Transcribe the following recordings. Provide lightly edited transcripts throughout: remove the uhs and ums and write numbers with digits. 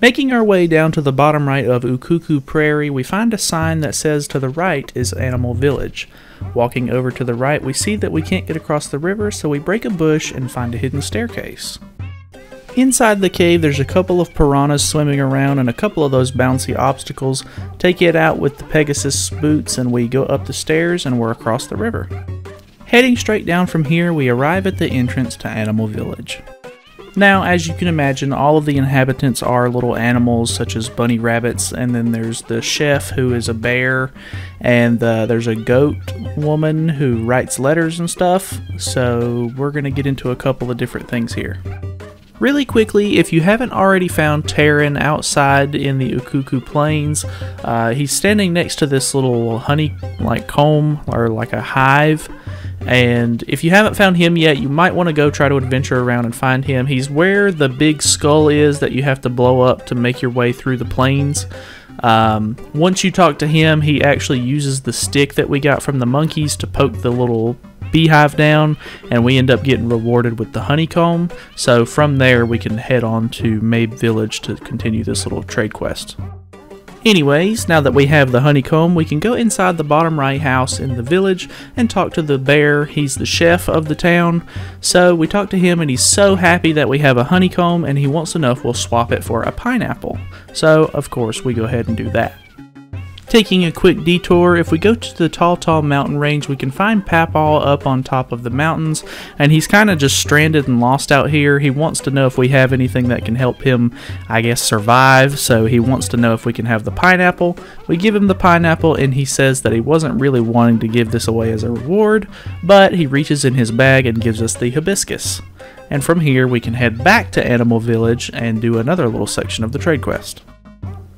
Making our way down to the bottom right of Ukuku Prairie, we find a sign that says to the right is Animal Village. Walking over to the right, we see that we can't get across the river, so we break a bush and find a hidden staircase. Inside the cave, there's a couple of piranhas swimming around and a couple of those bouncy obstacles. Take it out with the Pegasus boots and we go up the stairs and we're across the river. Heading straight down from here, we arrive at the entrance to Animal Village. Now, as you can imagine, all of the inhabitants are little animals such as bunny rabbits, and then there's the chef who is a bear, and there's a goat woman who writes letters and stuff, so we're going to get into a couple of different things here. Really quickly, if you haven't already found Terran outside in the Ukuku Plains, he's standing next to this little honey comb or like a hive. And if you haven't found him yet, you might want to go try to adventure around and find him. He's where the big skull is that you have to blow up to make your way through the plains. Once you talk to him, he actually uses the stick that we got from the monkeys to poke the little beehive down, and we end up getting rewarded with the honeycomb. So from there, we can head on to Mabe Village to continue this little trade quest. Anyways, now that we have the honeycomb, we can go inside the bottom right house in the village and talk to the bear. He's the chef of the town. So we talk to him and he's so happy that we have a honeycomb and he wants to know if we'll swap it for a pineapple. So of course we go ahead and do that. Taking a quick detour, if we go to the Tall mountain range, we can find Papaw up on top of the mountains, and he's kind of just stranded and lost out here. He wants to know if we have anything that can help him, I guess, survive, so he wants to know if we can have the pineapple. We give him the pineapple, and he says that he wasn't really wanting to give this away as a reward, but he reaches in his bag and gives us the hibiscus. And from here, we can head back to Animal Village and do another little section of the trade quest.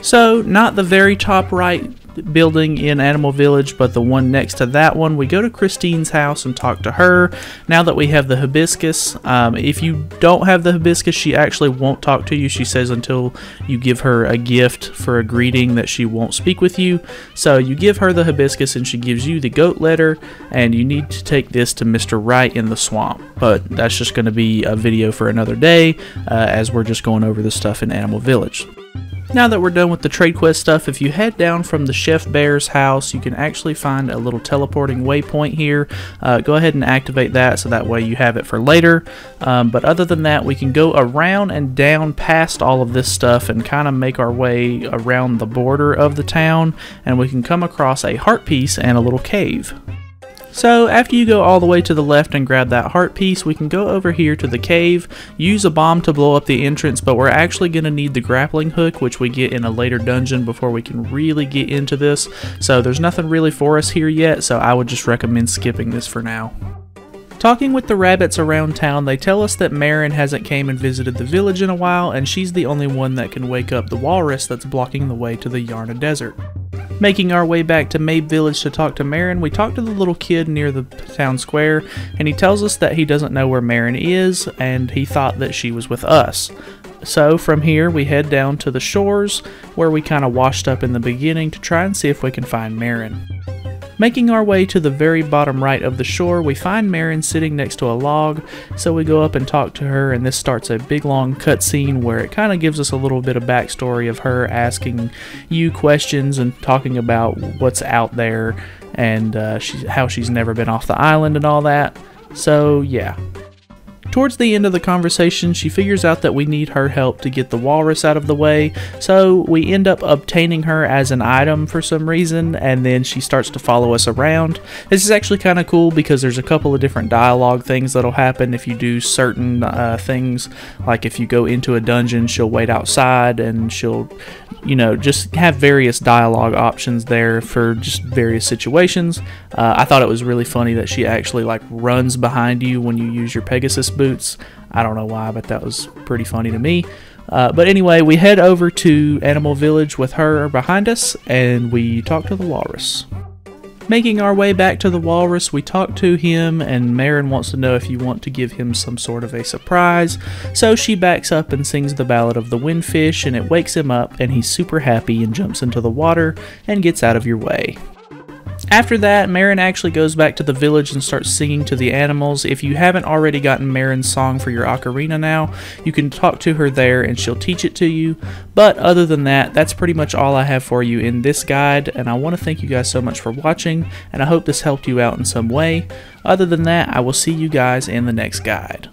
So, not the very top right building in Animal Village, but the one next to that one. We go to Christine's house and talk to her. Now that we have the hibiscus, if you don't have the hibiscus, she actually won't talk to you. She says until you give her a gift for a greeting that she won't speak with you. So you give her the hibiscus and she gives you the goat letter, and you need to take this to Mr. Wright in the swamp. But that's just going to be a video for another day, as we're just going over the stuff in Animal Village. Now that we're done with the trade quest stuff, if you head down from the Chef Bear's house, you can actually find a little teleporting waypoint here. Go ahead and activate that so that way you have it for later. But other than that, we can go around and down past all of this stuff and kind of make our way around the border of the town, and we can come across a heart piece and a little cave. So after you go all the way to the left and grab that heart piece, we can go over here to the cave, use a bomb to blow up the entrance, but we're actually going to need the grappling hook, which we get in a later dungeon before we can really get into this. So there's nothing really for us here yet, so I would just recommend skipping this for now. Talking with the rabbits around town, they tell us that Marin hasn't came and visited the village in a while, and she's the only one that can wake up the walrus that's blocking the way to the Yarna Desert. Making our way back to Mabe Village to talk to Marin, we talk to the little kid near the town square, and he tells us that he doesn't know where Marin is, and he thought that she was with us. So from here, we head down to the shores, where we kind of washed up in the beginning to try and see if we can find Marin. Making our way to the very bottom right of the shore, we find Marin sitting next to a log, so we go up and talk to her, and this starts a big long cutscene where it kind of gives us a little bit of backstory of her asking you questions and talking about what's out there and how she's never been off the island and all that. So yeah. Towards the end of the conversation, she figures out that we need her help to get the walrus out of the way, so we end up obtaining her as an item for some reason, and then she starts to follow us around. This is actually kind of cool because there's a couple of different dialogue things that'll happen if you do certain things, like if you go into a dungeon, she'll wait outside, and she'll, you know, just have various dialogue options there for just various situations. I thought it was really funny that she actually like runs behind you when you use your Pegasus boots. I don't know why, but that was pretty funny to me. But anyway, we head over to Animal Village with her behind us, and we talk to the walrus. Making our way back to the walrus, we talk to him, and Marin wants to know if you want to give him some sort of a surprise. So she backs up and sings the Ballad of the Windfish, and it wakes him up, and he's super happy and jumps into the water and gets out of your way. After that, Marin actually goes back to the village and starts singing to the animals. If you haven't already gotten Marin's song for your ocarina now, you can talk to her there and she'll teach it to you. But other than that, that's pretty much all I have for you in this guide, and I want to thank you guys so much for watching, and I hope this helped you out in some way. Other than that, I will see you guys in the next guide.